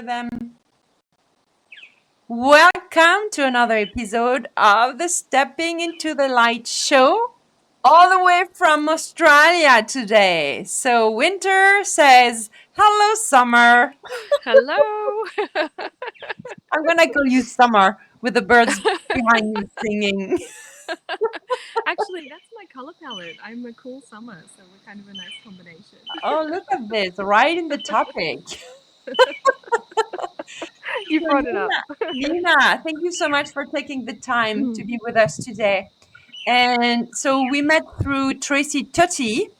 them. Welcome to another episode of the Stepping into the Light show, all the way from Australia today. So, winter says, hello, summer. Hello. I'm going to call you Summer with the birds behind you singing. Actually, that's my color palette. I'm a cool summer, so we're kind of a nice combination. Oh, look at this, right in the topic. You So, brought it up. Nina, thank you so much for taking the time to Mm, be with us today. And so we met through Tracy Tutty,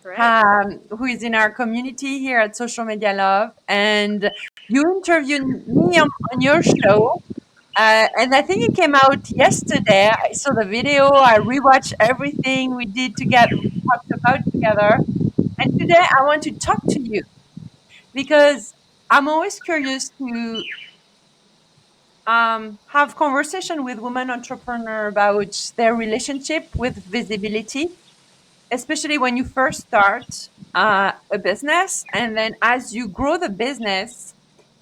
correct. who is in our community here at Social Media Love. And you interviewed me on your show. And I think it came out yesterday. I saw the video. I rewatched everything we did together, we talked about together. And today I want to talk to you because I'm always curious to have conversation with women entrepreneur about their relationship with visibility, especially when you first start a business, and then as you grow the business,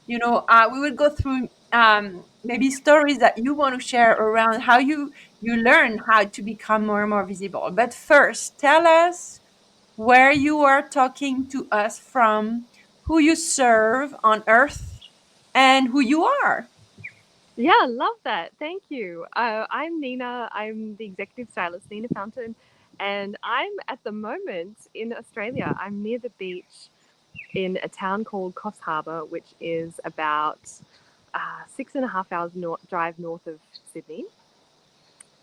we will go through maybe stories that you want to share around how you learn how to become more and more visible. But first, tell us where you are talking to us from, who you serve on earth, and who you are. Yeah, love that. Thank you. I'm Nina. I'm the executive stylist, Nina Fountain, and I'm at the moment in Australia. I'm near the beach in a town called Coffs Harbour, which is about 6.5 hours drive north of Sydney.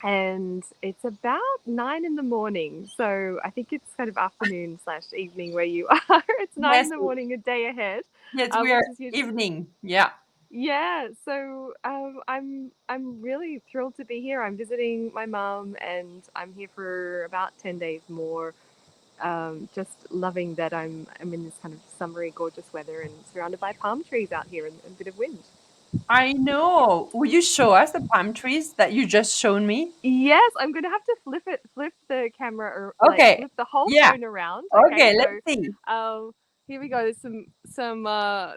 And it's about 9 in the morning. So I think it's kind of afternoon slash evening where you are. It's nine in Yes, the morning, a day ahead, yes, we are which is usually evening. Yeah. yeah. So I'm really thrilled to be here. I'm visiting my mum, and I'm here for about 10 days more. Just loving that I'm in this kind of summery, gorgeous weather, and surrounded by palm trees out here and a bit of wind. I know. Will you show us the palm trees that you just shown me? Yes, I'm gonna have to flip the camera, or like Okay. flip the whole Yeah. phone around. Okay, Okay. Let's so see. um, here we go. There's some.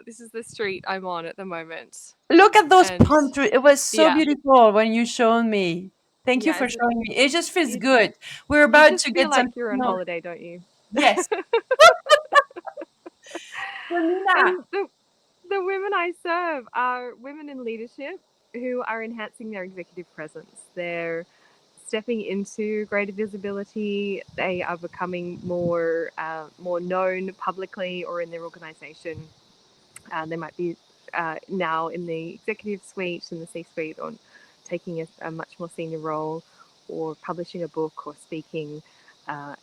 This is the street I'm on at the moment, Look at those and palm trees. It was so yeah, beautiful when you showed me. Thank you yeah. for showing me. It just feels You, good. We're you about just to feel get some like you're on snow. holiday, don't you? Yes. So Nina, And the women I serve are women in leadership who are enhancing their executive presence. They're stepping into greater visibility. They are becoming more known publicly or in their organisation. They might be now in the executive suite, in the C-suite, or taking a much more senior role, or publishing a book or speaking.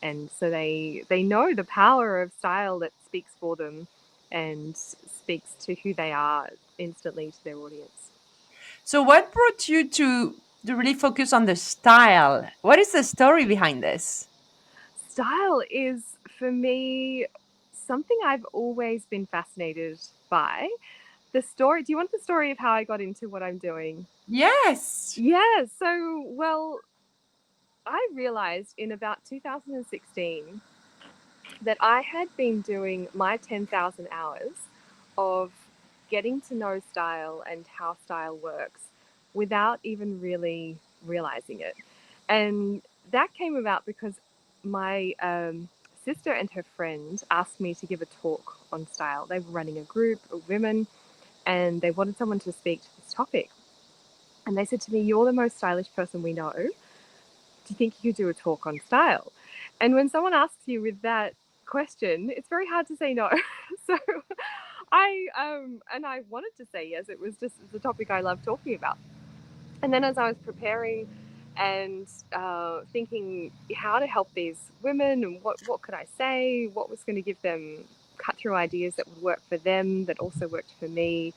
And so they know the power of style that speaks for them and speaks to who they are instantly to their audience. so what brought you to really focus on the style? What is the story behind this? Style is, for me, something I've always been fascinated by. The story, do you want the story of how I got into what I'm doing? Yes. Yeah, so, well, I realized in about 2016 that I had been doing my 10,000 hours of getting to know style and how style works without even really realizing it. And that came about because my sister and her friend asked me to give a talk on style. They were running a group of women and they wanted someone to speak to this topic. And they said to me, "You're the most stylish person we know. Do you think you could do a talk on style?" And when someone asks you with that question, it's very hard to say no. So I wanted to say yes. It was just the topic I love talking about. And then as I was preparing and thinking how to help these women and what could I say, what was going to give them cut through ideas that would work for them, that also worked for me.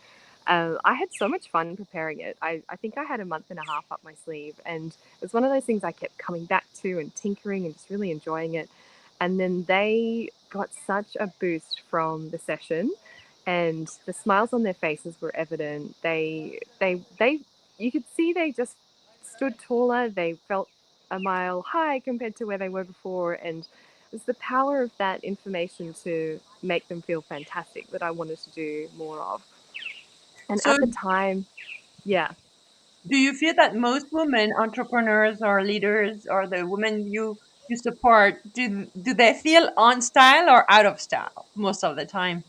I had so much fun preparing it. I think I had a month and a half up my sleeve, and it was one of those things I kept coming back to and tinkering and just really enjoying it. And then they got such a boost from the session, and the smiles on their faces were evident. They you could see they just stood taller. They felt a mile high compared to where they were before, and it was the power of that information to make them feel fantastic that I wanted to do more of. And So at the time, yeah. do you feel that most women entrepreneurs or leaders or the women you support, do they feel on style or out of style most of the time?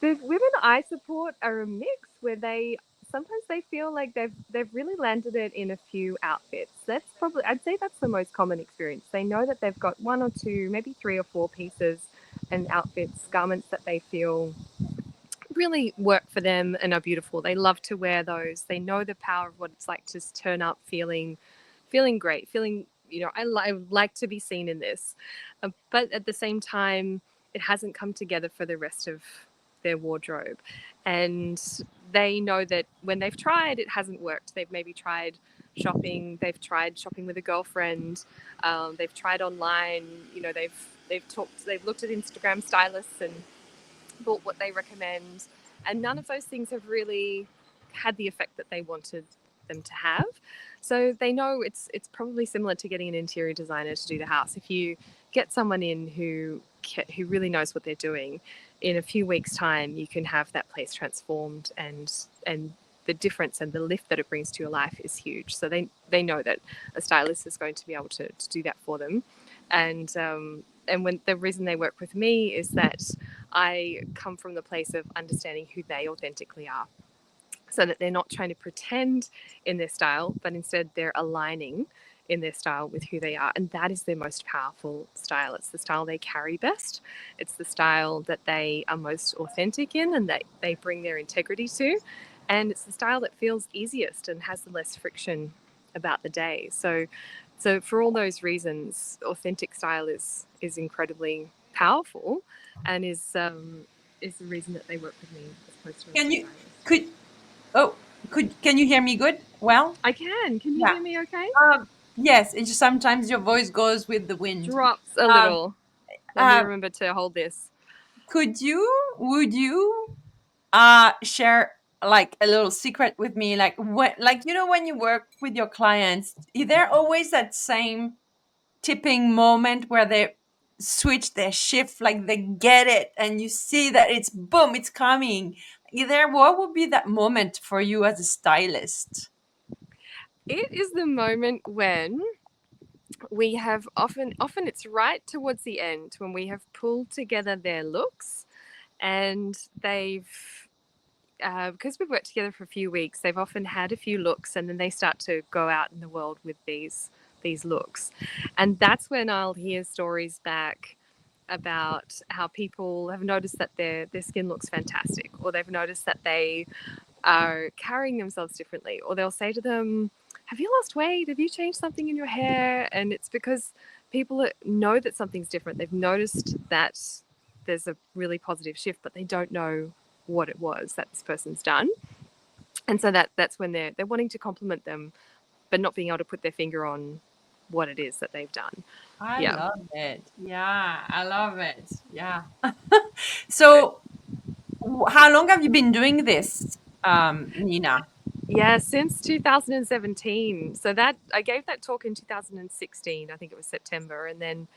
The women I support are a mix where they sometimes they feel like they've really landed it in a few outfits. That's probably I'd say that's the most common experience. They know that they've got one or two, maybe three or four pieces and outfits, garments that they feel really work for them and are beautiful. They love to wear those. They know the power of what it's like to just turn up feeling great, feeling I like to be seen in this, but at the same time, it hasn't come together for the rest of their wardrobe, and they know that when they've tried, it hasn't worked. They've maybe tried shopping. They've tried shopping with a girlfriend. They've tried online. They've looked at Instagram stylists and bought what they recommend, and none of those things have really had the effect that they wanted them to have. So they know it's probably similar to getting an interior designer to do the house. If you get someone in who really knows what they're doing, in a few weeks' time, you can have that place transformed, and the difference and the lift that it brings to your life is huge. So they know that a stylist is going to be able to do that for them, and when the reason they work with me is that I come from the place of understanding who they authentically are, so that they're not trying to pretend in their style, but instead they're aligning in their style with who they are. And that is their most powerful style. It's the style they carry best. It's the style that they are most authentic in and that they bring their integrity to. And it's the style that feels easiest and has the less friction about the day. So for all those reasons, authentic style is incredibly powerful, and is the reason that they work with me as opposed to Can another you stylist. could oh can you hear me good? Well, I can. Can you yeah. hear me okay? Yes, it's just sometimes your voice goes with the wind. Drops a Um, little. Let me uh, remember to hold this. would you share like a little secret with me, like when, like when you work with your clients, is there always that same tipping moment where they switch, their shift, like they get it and you see that it's boom, it's coming? Is there, what would be that moment for you as a stylist? It is the moment when we have often it's right towards the end when we have pulled together their looks, and they've because we've worked together for a few weeks, they've often had a few looks, and then they start to go out in the world with these looks, and that's when I'll hear stories back about how people have noticed that their skin looks fantastic, or they've noticed that they are carrying themselves differently, or they'll say to them, "Have you lost weight? Have you changed something in your hair?" And it's because people know that something's different. They've noticed that there's a really positive shift, but they don't know what it was that this person's done. And so that's when they're wanting to compliment them, but not being able to put their finger on what it is that they've done. I Yeah. love it. Yeah, I love it. Yeah. Good. So, how long have you been doing this, Nina? Yeah, since 2017. So that I gave that talk in 2016. I think it was September, and then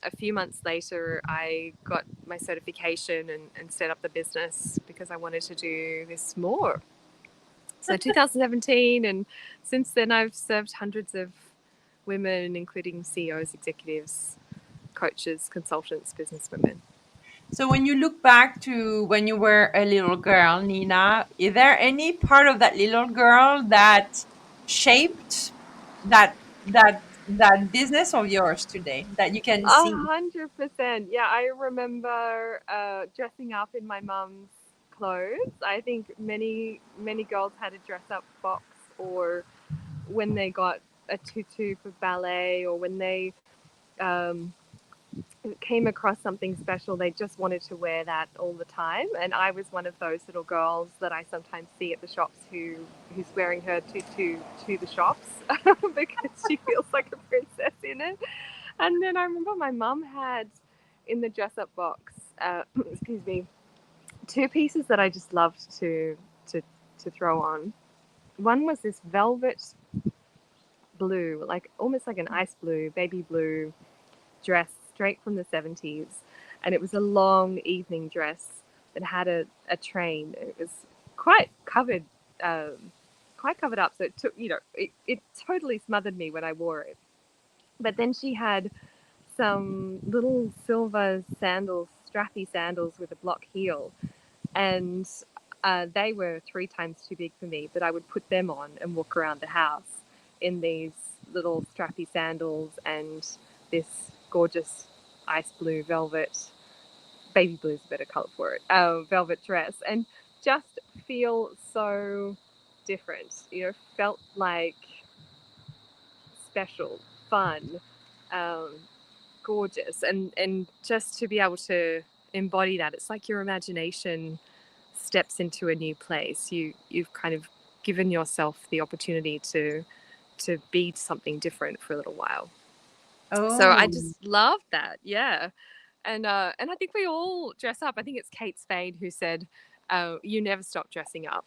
a few months later, I got my certification and set up the business because I wanted to do this more. So 2017, and since then, I've served hundreds of women, including CEOs, executives, coaches, consultants, businesswomen. So, when you look back to when you were a little girl, Nina, is there any part of that little girl that shaped that business of yours today that you can see? 100%. Yeah, I remember dressing up in my mum's clothes. I think many girls had a dress up box, or when they got a tutu for ballet, or when they um, came across something special, they just wanted to wear that all the time. And I was one of those little girls that I sometimes see at the shops who's wearing her tutu to the shops because she feels like a princess in it. And then I remember my mum had in the dress up box, excuse me, two pieces that I just loved to to throw on. One was this velvet blue, like almost like an ice blue, baby blue dress straight from the 70s. And it was a long evening dress that had a train. It was quite covered, quite covered up. So it took, it totally smothered me when I wore it. But then she had some little silver sandals, strappy sandals with a block heel, and they were 3 times too big for me. But I would put them on and walk around the house in these little strappy sandals and this gorgeous ice blue velvet, baby blue is a better color for it, velvet dress, and just feel so different. Felt like special, fun, um, gorgeous, and just to be able to embody that, it's like your imagination steps into a new place. You've kind of given yourself the opportunity to be something different for a little while. So I Oh, just love that, yeah. And I think we all dress up. I think it's Kate Spade who said, "You never stop dressing up.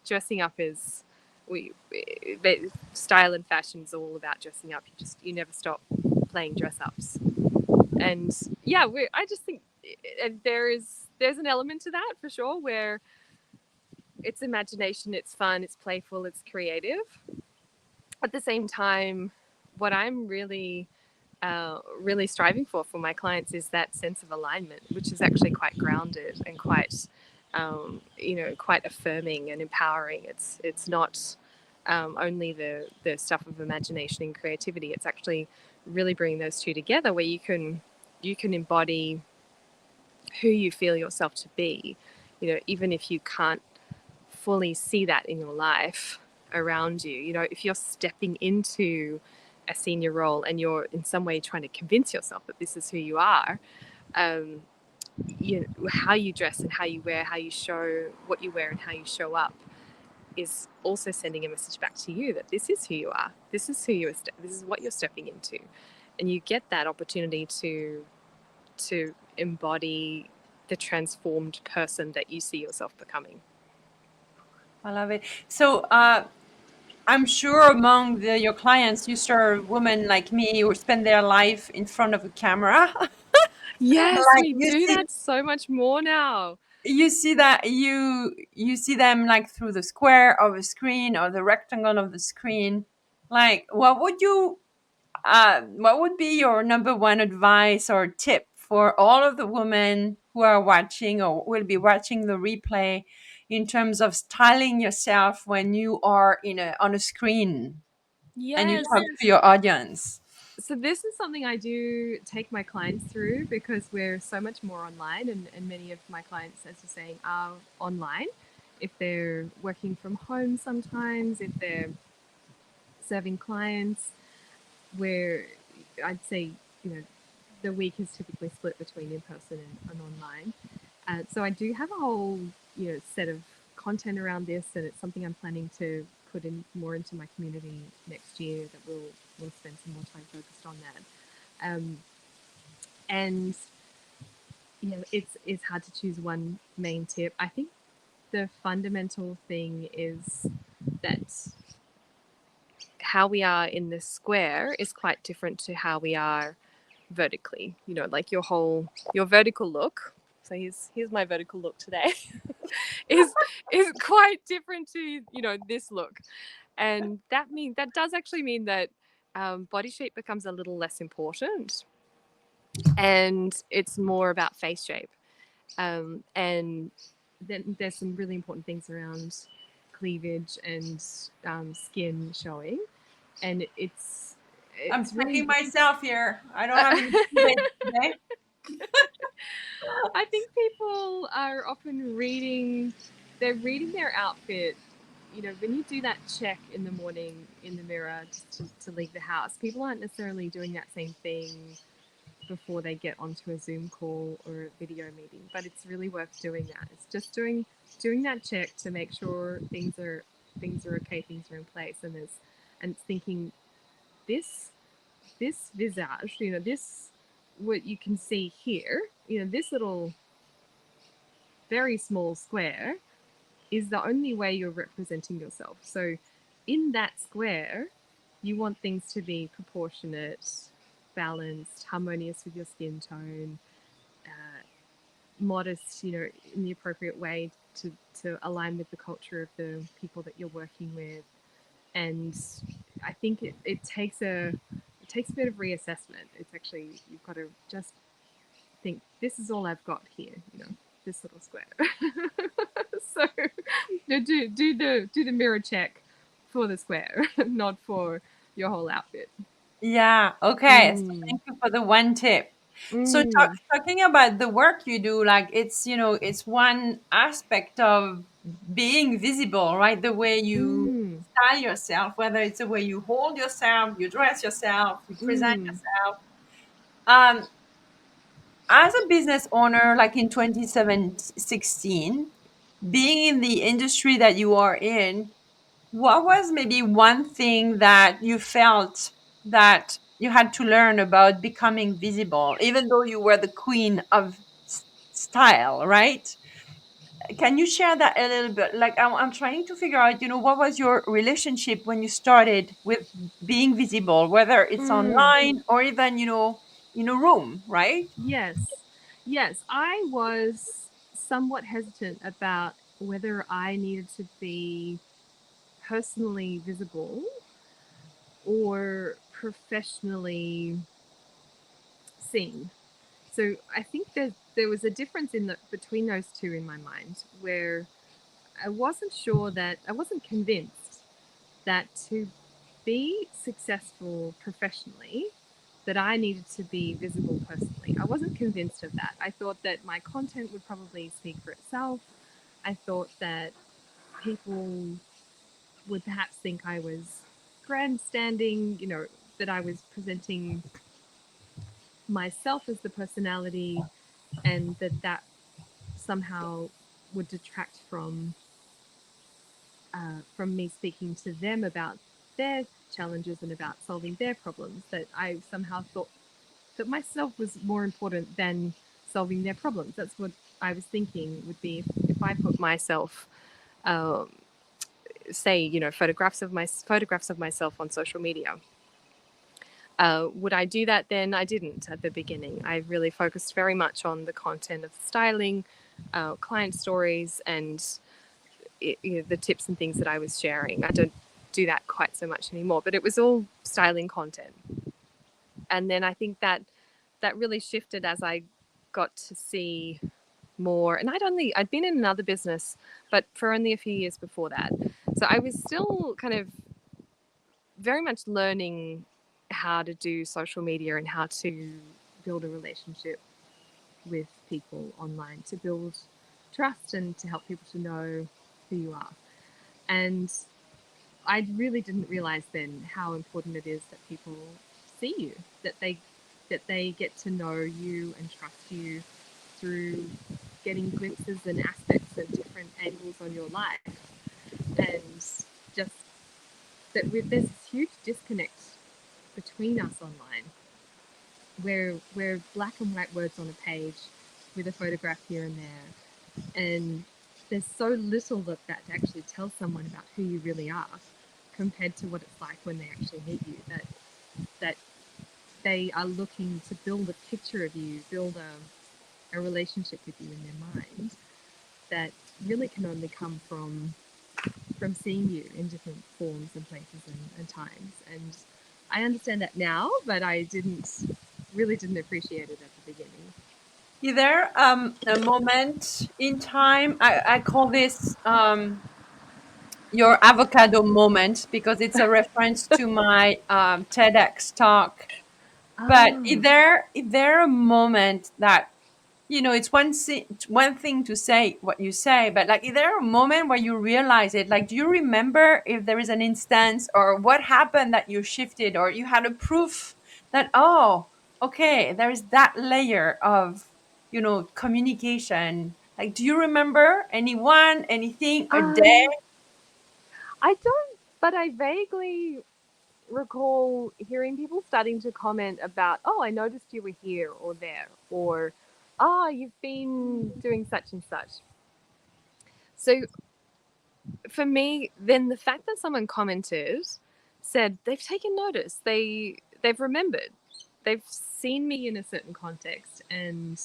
Dressing up is we style and fashion is all about dressing up. You never stop playing dress ups." And yeah, I just think there's an element to that for sure, where it's imagination, it's fun, it's playful, it's creative. At the same time, what I'm really striving for my clients is that sense of alignment, which is actually quite grounded and quite, quite affirming and empowering. It's not only the stuff of imagination and creativity. It's actually really bringing those two together, where you can embody who you feel yourself to be. Even if you can't fully see that in your life around you. If you're stepping into a senior role and you're in some way trying to convince yourself that this is who you are, um, how you dress and how you wear, how you show what you wear and how you show up is also sending a message back to you that this is who you are. This is this is what you're stepping into, and you get that opportunity to embody the transformed person that you see yourself becoming. I love it. So, I'm sure among your clients, you serve women like me who spend their life in front of a camera. Yes, Like we you do see, that so much more now. you see them like through the square of a screen or the rectangle of the screen. Like, what would be your number one advice or tip for all of the women who are watching or will be watching the replay in terms of styling yourself when you are on a screen and you Yes. talk to your audience? So this is something I do take my clients through, because we're so much more online, and many of my clients, as you're saying, are online. If they're working from home sometimes, if they're serving clients, where I'd say, you know, the week is typically split between in person and online. So I do have a whole, set of content around this, and it's something I'm planning to put in more into my community next year. That we'll spend some more time focused on that. And it's hard to choose one main tip. I think the fundamental thing is that how we are in the square is quite different to how we are vertically. Like your vertical look. So here's my vertical look today. is is quite different to this look, and that does actually mean that body shape becomes a little less important, and it's more about face shape. And then there's some really important things around cleavage and skin showing, and I'm it's checking really. myself here. I don't have any cleavage today. I think people are often they're reading their outfit. When you do that check in the morning in the mirror to leave the house, people aren't necessarily doing that same thing before they get onto a Zoom call or a video meeting. But it's really worth doing that. It's just doing that check to make sure things are okay, things are in place, and it's thinking this this visage, this what you can see here, this little very small square is the only way you're representing yourself. So in that square, you want things to be proportionate, balanced, harmonious with your skin tone, modest, in the appropriate way. to align with the culture of the people that you're working with. And I think it takes a bit of reassessment. It's actually, you've got to just think, this is all I've got here, this little square. So do the mirror check for the square, not for your whole outfit. Yeah. Okay. So Mm. thank you for the one tip. So Mm. talking about the work you do, like it's one aspect of being visible, right? The way you Mm. style yourself, whether it's the way you hold yourself, you dress yourself, you present Mm. yourself. Um, as a business owner, like in 2016, being in the industry that you are in, what was maybe one thing that you felt that you had to learn about becoming visible, even though you were the queen of style, right? Can you share that a little bit? Like, I'm trying to figure out, what was your relationship when you started with being visible, whether it's Mm. online or even, in a room, right? Yes. Yes, I was somewhat hesitant about whether I needed to be personally visible or professionally seen. So I think there was a difference between those two in my mind, where I wasn't convinced that to be successful professionally, that I needed to be visible personally. I wasn't convinced of that. I thought that my content would probably speak for itself. I thought that people would perhaps think I was grandstanding, that I was presenting myself as the personality, and that somehow would detract from me speaking to them about their challenges and about solving their problems. That I somehow thought that myself was more important than solving their problems. That's what I was thinking would be if I put myself, um, say, photographs of myself on social media. Would I do that then? I didn't at the beginning. I really focused very much on the content of styling, client stories, and the tips and things that I was sharing. I don't do that quite so much anymore, but it was all styling content. And then I think that really shifted as I got to see more. And I'd been in another business, but for only a few years before that. So I was still kind of very much learning how to do social media and how to build a relationship with people online, to build trust and to help people to know who you are. And I really didn't realize then how important it is that people see you, that they get to know you and trust you through getting glimpses and aspects and different angles on your life, and just that there's this huge disconnect between us online, where we're black and white words on a page with a photograph here and there, and there's so little that actually tells someone about who you really are compared to what it's like when they actually meet you, that they are looking to build a picture of you, build a relationship with you in their mind, that really can only come from seeing you in different forms and places and times. And I understand that now, but I didn't appreciate it at the beginning. Is there a moment in time? I call this your avocado moment because it's a reference to my TEDx talk. But Ah. is there a moment that it's one thing to say what you say, but like, is there a moment where you realize it? Like, do you remember if there is an instance or what happened that you shifted or you had a proof that, oh, okay, there is that layer of communication? Like, do you remember anyone, anything, a day? um I don't, but I vaguely recall hearing people starting to comment about, oh, I noticed you were here or there, or, ah, you've been doing such and such. So for me, then the fact that someone commented, said they've taken notice, they've remembered, they've seen me in a certain context, and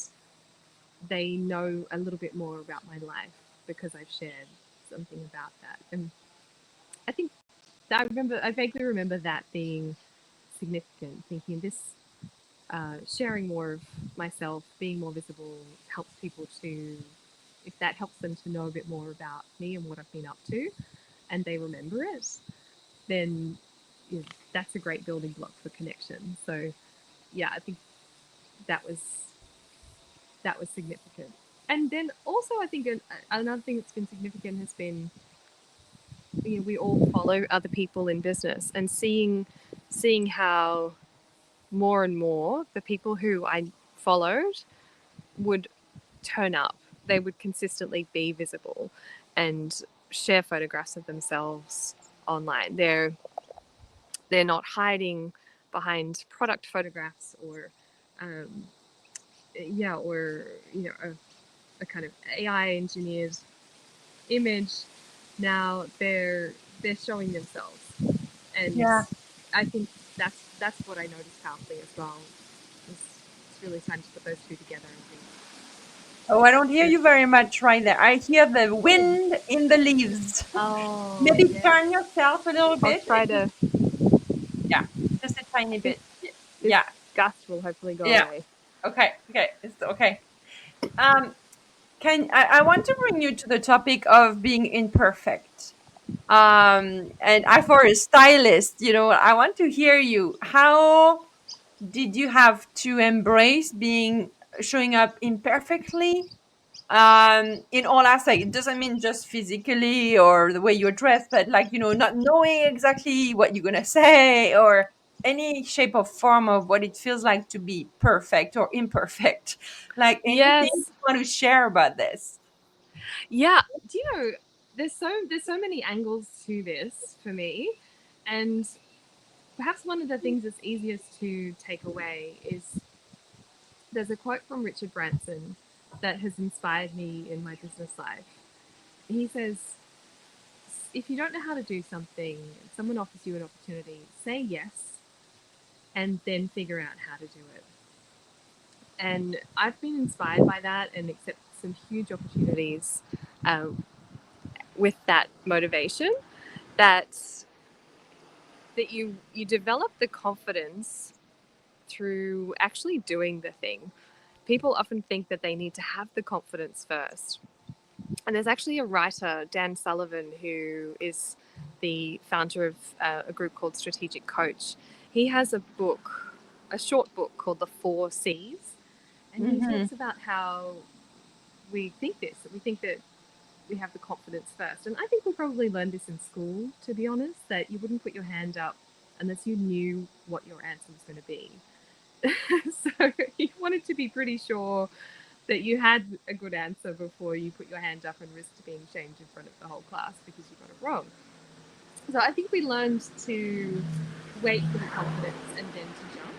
they know a little bit more about my life. because I've shared something about that. And I think that I vaguely remember that being significant, thinking this sharing more of myself, being more visible, helps people to, if that helps them to know a bit more about me and what I've been up to, and they remember it, then you know, that's a great building block for connection. So yeah, I think that was significant. And then also, I think another thing that's been significant has been, you know, we all follow other people in business, and seeing how more and more the people who I followed would turn up. They would consistently be visible and share photographs of themselves online. They're not hiding behind product photographs or um, yeah, or you know, a kind of AI engineered image. Now they're showing themselves, and Yeah. I think that's what I noticed powerfully as well. It's really time to put those two together and think Oh, I don't hear there's you very much right there. I hear the wind. wind in the leaves. Oh Maybe yes, turn yourself a little I'll bit. try to. Yeah, just a I tiny think bit. this Yeah, gust will hopefully go yeah. away. Okay, okay, it's okay. Um, I want to bring you to the topic of being imperfect. And I, for a stylist, I want to hear you. How did you have to embrace being showing up imperfectly in all aspects? It doesn't mean just physically or the way you're dressed, but like, not knowing exactly what you're gonna say, or any shape or form of what it feels like to be perfect or imperfect. Like, anything you Yes, want to share about this? yeah. Do you know there's so many angles to this for me, and perhaps one of the things that's easiest to take away is there's a quote from Richard Branson that has inspired me in my business life. He says, if you don't know how to do something, someone offers you an opportunity, say yes and then figure out how to do it. And I've been inspired by that and accepted some huge opportunities um, with that motivation, that you develop the confidence through actually doing the thing. People often think that they need to have the confidence first. And there's actually a writer, Dan Sullivan, who is the founder of a group called Strategic Coach. He has a book, a short book called The Four C's. And he Mm-hmm. talks about how we think this, that we think that we have the confidence first. And I think we probably learned this in school, to be honest, that you wouldn't put your hand up unless you knew what your answer was going to be. So you wanted to be pretty sure that you had a good answer before you put your hand up and risked being shamed in front of the whole class because you got it wrong. So I think we learned to wait for the confidence and then to jump.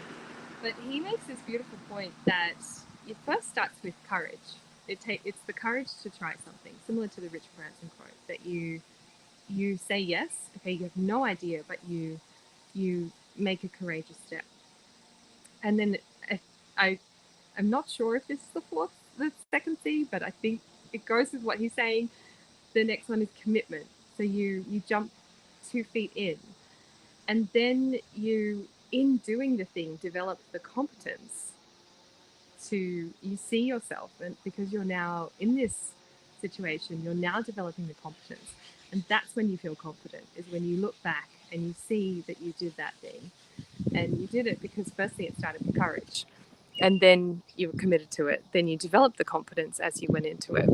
But he makes this beautiful point that it first starts with courage. It's the courage to try something, similar to the Richard Branson quote, that you say yes. Okay, you have no idea, but you make a courageous step. And then I I'm not sure if this is the second C, but I think it goes with what he's saying. The next one is commitment. So you jump 2 feet in, and then in doing the thing, develop the competence to you see yourself, and because you're now in this situation, you're now developing the competence, and that's when you feel confident. Is when you look back and you see that you did that thing, and you did it because firstly it started with courage, and then you were committed to it. Then you developed the confidence as you went into it.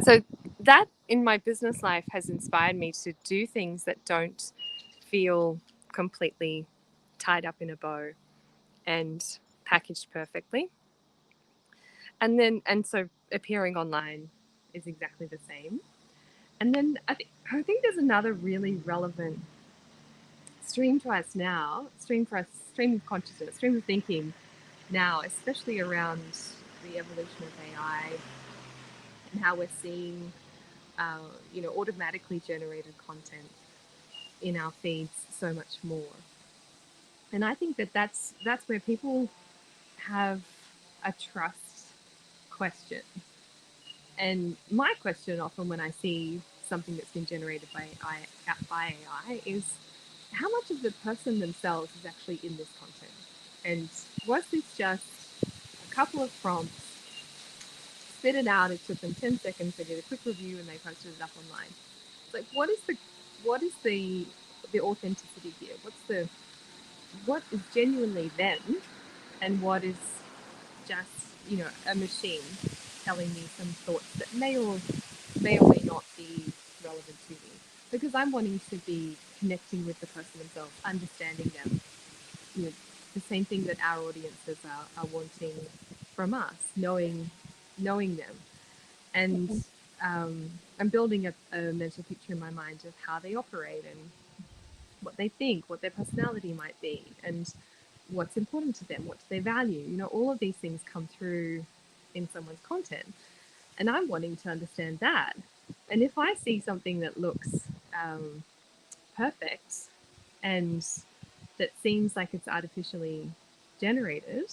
So that in my business life has inspired me to do things that don't feel completely tied up in a bow and packaged perfectly. And so appearing online is exactly the same. And then I think there's another really relevant stream to us now, stream of consciousness, stream of thinking now, especially around the evolution of AI and how we're seeing, automatically generated content in our feeds so much more. And I think that that's where people have a trust question. And my question often when I see something that's been generated by AI is how much of the person themselves is actually in this content? And was this just a couple of prompts, spit it out, it took them 10 seconds, they did a quick review and they posted it up online? It's like what is the authenticity here? What is genuinely them and what is just, a machine telling me some thoughts that may or may not be relevant to me. Because I'm wanting to be connecting with the person themselves, understanding them, you know, the same thing that our audiences are wanting from us, knowing them. And I'm building a mental picture in my mind of how they operate and what they think, what their personality might be, and what's important to them, what do they value. All of these things come through in someone's content. And I'm wanting to understand that. And if I see something that looks perfect and that seems like it's artificially generated,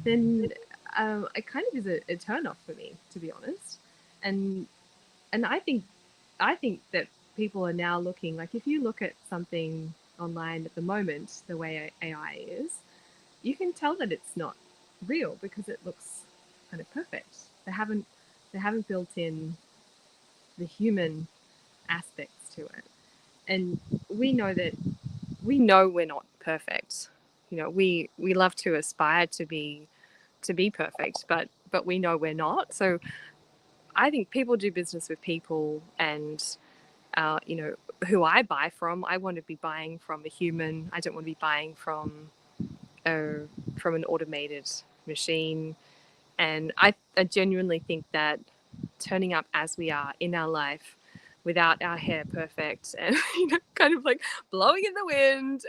then it kind of is a turn off for me, to be honest. And and I think that people are now looking, like, if you look at something online at the moment, the way AI is, you can tell that it's not real because it looks kind of perfect. They haven't built in the human aspects to it. And we know that we know we're not perfect. We love to aspire to be perfect, but we know we're not. So I think people do business with people, and uh, you know who I buy from, I want to be buying from a human. I don't want to be buying a from an automated machine. And I genuinely think that turning up as we are in our life, without our hair perfect and kind of like blowing in the wind,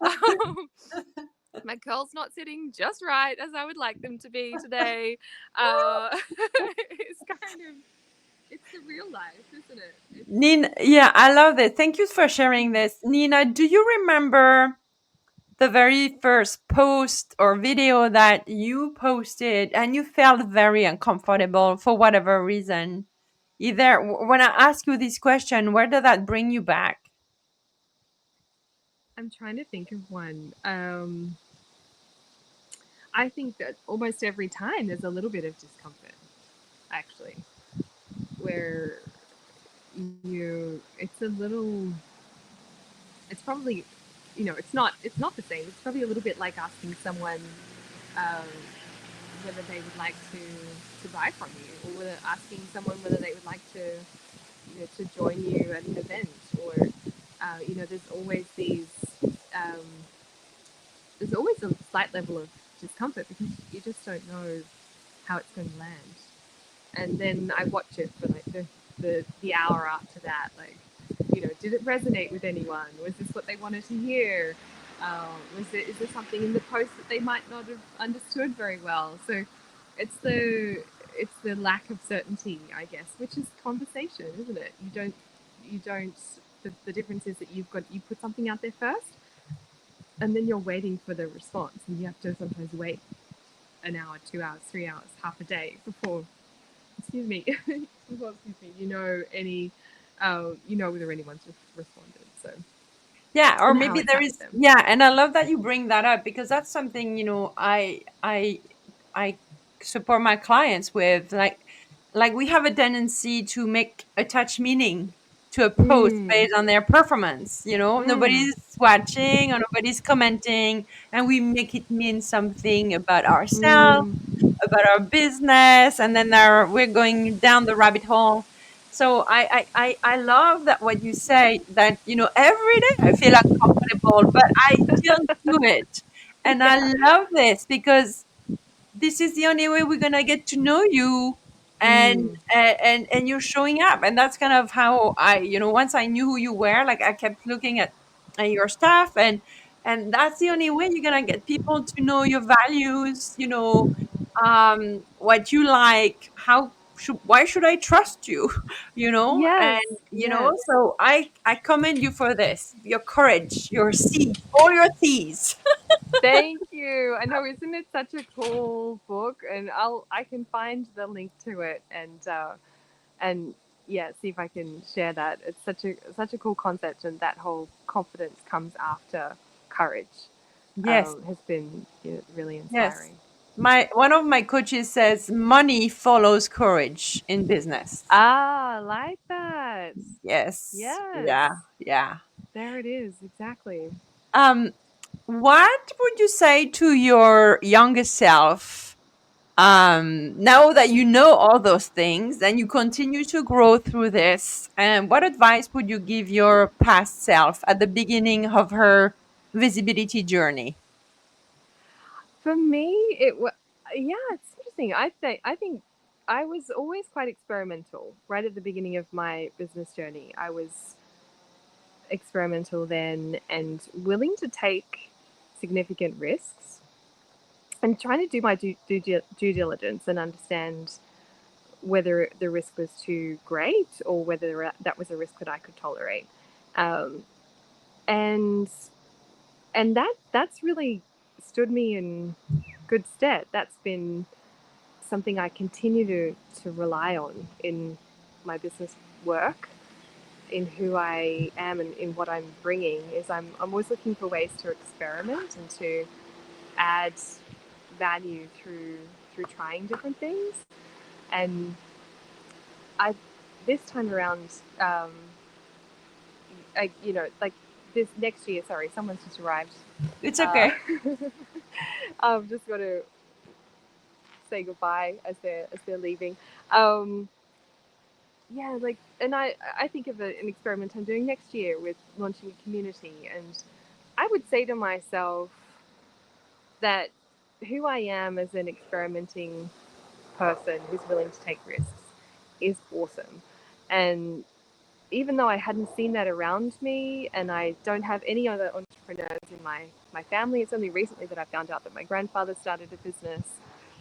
and my curls not sitting just right as I would like them to be today, it's kind of it's the real life, isn't it? It's Nina, yeah, I love it. Thank you for sharing this. Nina, do you remember the very first post or video that you posted and you felt very uncomfortable for whatever reason? Either when I ask you this question, where did that bring you back? I'm trying to think of one. I think that almost every time there's a little bit of discomfort, actually, where it's a little, it's probably, it's not the same. It's probably a little bit like asking someone um, whether they would like to buy from you, or whether asking someone whether they would like to join you at an event, or there's always um, there's always a slight level of discomfort because you just don't know how it's going to land. And then I watch it for like the hour after that. Like, did it resonate with anyone? Was this what they wanted to hear? Is there something in the post that they might not have understood very well? So it's the lack of certainty, I guess, which is conversation, isn't it? You don't. The difference is that you put something out there first, and then you're waiting for the response, and you have to sometimes wait an hour, 2 hours, 3 hours, half a day before, excuse me, whether anyone's responded. So, Yeah, or and how maybe it's there helped is, them. yeah, and I love that you bring that up because that's something, I support my clients with. Like we have a tendency to make attach meaning to a post Mm, based on their performance, mm, nobody's watching or nobody's commenting, and we make it mean something about ourselves, mm. about our business, and then we're going down the rabbit hole. So I love that what you say, that every day I feel uncomfortable, but I still do it, and I Yeah. love this because this is the only way we're gonna get to know you, and Mm. and you're showing up, and that's kind of how once I knew who you were, like I kept looking at your stuff, and that's the only way you're gonna get people to know your values, what you like, why should I trust you, and Yes. Yes. so I commend you for this, your courage, your C's, all your C's. Thank you. I know, isn't it such a cool book? And I can find the link to it and yeah, see if I can share that. It's such a cool concept, and that whole confidence comes after courage Yes, has been, really yes. inspiring. My one of my coaches says money follows courage in business. Ah, I like that. Yes. Yes, Yeah. Yeah. there it is. Exactly. Um, what would you say to your younger self, now that you know all those things and you continue to grow through this? And what advice would you give your past self at the beginning of her visibility journey? For me, it was yeah, it's interesting. I think I was always quite experimental right at the beginning of my business journey. I was experimental then and willing to take significant risks and trying to do my due diligence and understand whether the risk was too great or whether that was a risk that I could tolerate. Um, and that's really stood me in good stead. That's been something I continue to rely on in my business work, in who I am and in what I'm bringing. Is I'm always looking for ways to experiment and to add value through trying different things. And I this time around, like this next year. Sorry, someone's just arrived. It's Uh, okay. I've just got to say goodbye as they're leaving. Um, yeah, like, and I think of an experiment I'm doing next year with launching a community, and I would say to myself that who I am as an experimenting person who's willing to take risks is awesome. And even though I hadn't seen that around me and I don't have any other entrepreneurs in my family, it's only recently that I found out that my grandfather started a business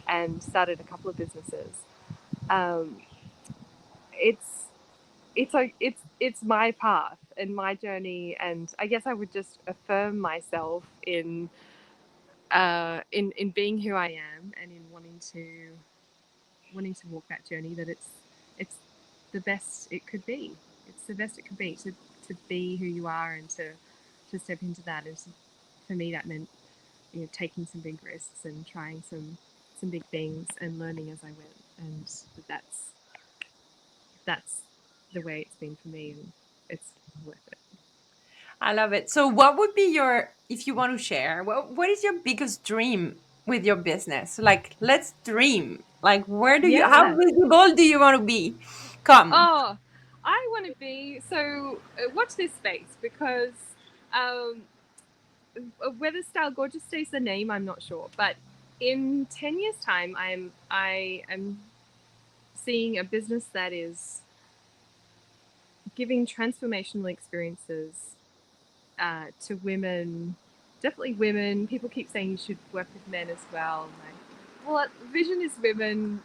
and started a couple of businesses. Um, it's it's my path and my journey, and I guess I would just affirm myself in being who I am and in wanting to walk that journey, that it's the best it could be. It's the best it could be to be who you are and to step into that. And for me, that meant, taking some big risks and trying some big things and learning as I went. And that's the way it's been for me, and it's worth it. I love it. So, what would be your, if you want to share, what is your biggest dream with your business? Like, let's dream. Like, how Yeah. visible do you want to be? Come. Oh, I want to be so. Watch this space, because um, whether Style Gorgeous stays the name, I'm not sure. But in 10 years' time, I am seeing a business that is giving transformational experiences to women. Definitely women. People keep saying you should work with men as well. Well, vision is women.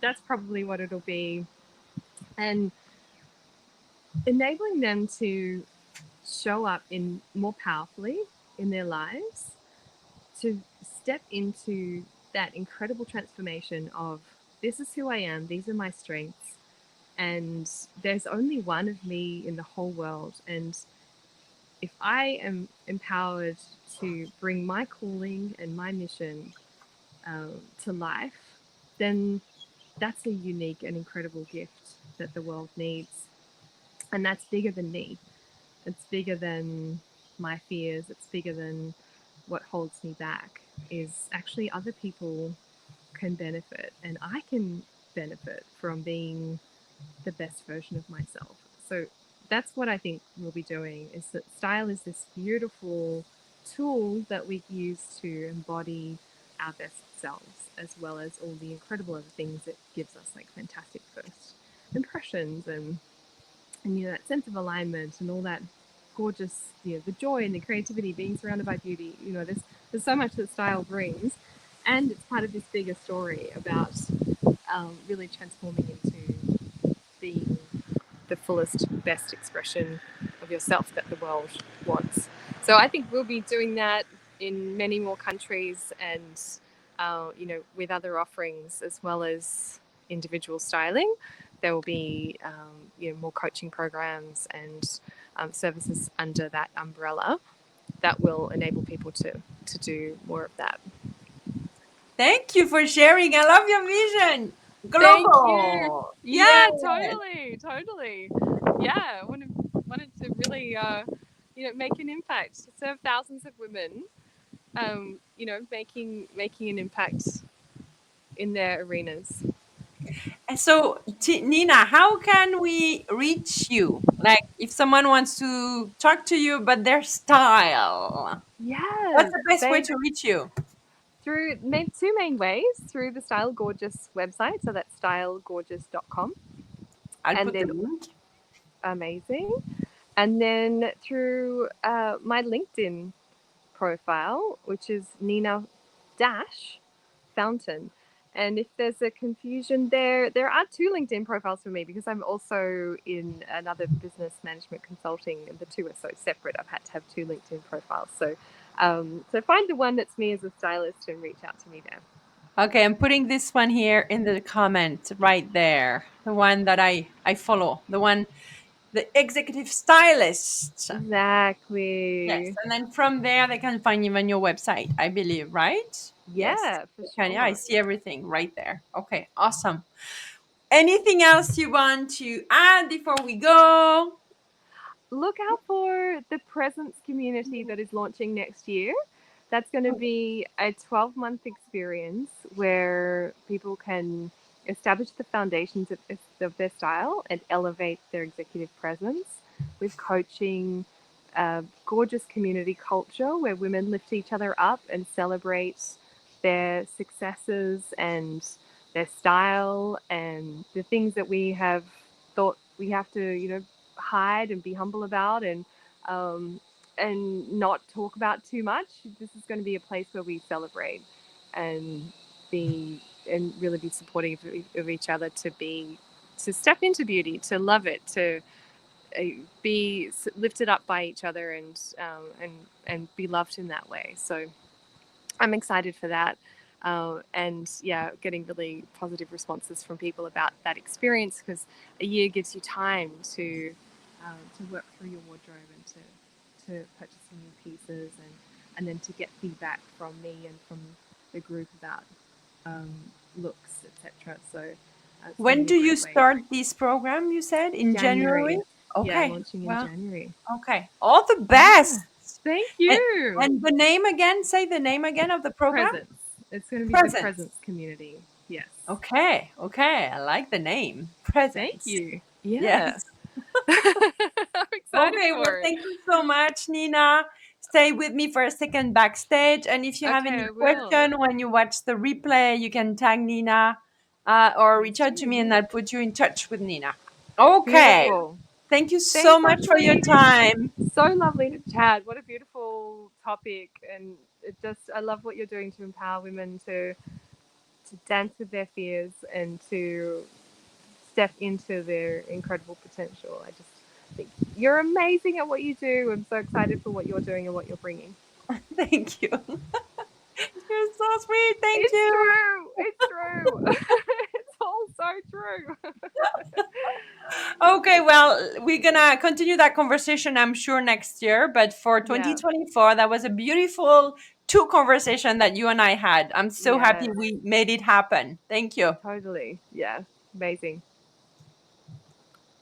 That's probably what it'll be, and enabling them to show up in more powerfully in their lives, to step into that incredible transformation of, this is who I am, these are my strengths, and there's only one of me in the whole world. And if I am empowered to bring my calling and my mission to life, then that's a unique and incredible gift that the world needs. And that's bigger than me. It's bigger than my fears. It's bigger than what holds me back. Is actually other people can benefit, and I can benefit from being the best version of myself. So that's what I think we'll be doing, is that style is this beautiful tool that we use to embody our best selves, as well as all the incredible other things it gives us, like fantastic first impressions and that sense of alignment and all that gorgeous, the joy and the creativity, being surrounded by beauty. There's so much that style brings, and it's part of this bigger story about really transforming into being the fullest, best expression of yourself that the world wants. So I think we'll be doing that in many more countries, and with other offerings as well as individual styling. There will be more coaching programs and services under that umbrella that will enable people to do more of that. Thank you for sharing. I love your vision. Thank you. Global. Yeah, Yes. totally, totally. Yeah, wanted to really, make an impact, serve thousands of women. Making an impact in their arenas. And so, Nina, how can we reach you? Like, if someone wants to talk to you about their style, what's Yes, the best way they to reach you? through two main ways through the Style Gorgeous website, so that's stylegorgeous.com, I'll and put the then link. amazing, and then through my LinkedIn profile, which is Nina Dash Fountain. And if there's a confusion there are two LinkedIn profiles for me because I'm also in another business management consulting, and the two are so separate. I've had to have two LinkedIn profiles. So find the one that's me as a stylist and reach out to me there. Okay, I'm putting this one here in the comment right there. The one that I follow. The one, the executive stylist. Yes, Exactly. and then from there they can find you on your website, I believe, right? Yes. Yeah, for They can. Yeah, I sure. see everything right there. Okay, awesome. Anything else you want to add before we go? Look out for the Presence community that is launching next year. That's going to be a 12-month experience where people can establish the foundations of their style and elevate their executive presence with coaching, gorgeous community culture where women lift each other up and celebrate their successes and their style and the things that we have thought we have to, hide and be humble about, um, and not talk about too much. This is going to be a place where we celebrate and be and really be supportive of each other to step into beauty, to love it, to be lifted up by each other and be loved in that way. So I'm excited for that. And yeah, getting really positive responses from people about that experience because a year gives you time to work through your wardrobe and to purchase some new pieces and then to get feedback from me and from the group about um, looks, etc. So it's going to When be a do you great way. start this program? You said in January? January, yeah, Okay. launching in Well, January. okay. All the Yeah, best. thank And, you. and the name again, say the name again of the program? Presence. It's going to be the Presence. Presence community. Yes. Okay. Okay. I like the name. Thank Presence. you. Yes. Yeah. I'm excited Okay. Well, for it. thank you so much, Nina. Stay with me for a second backstage. And if you have Okay, any I will. question when you watch the replay, you can tag Nina or Please reach out to do. me and I'll put you in touch with Nina. Okay. Beautiful. Thank you so Thanks, much for your Angélique. time. So lovely to chat. What a beautiful topic. And I love what you're doing to empower women to dance with their fears and to step into their incredible potential. I just think you're amazing at what you do. I'm so excited for what you're doing and what you're bringing. Thank you. You're so sweet. Thank It's you. true. It's true. It's all so true. Okay, well, we're gonna continue that conversation, I'm sure, next year. But for Yeah. 2024, that was a beautiful two conversation that you and I had. I'm so happy Yes. we made it happen. Thank you. Totally. Yeah. Amazing.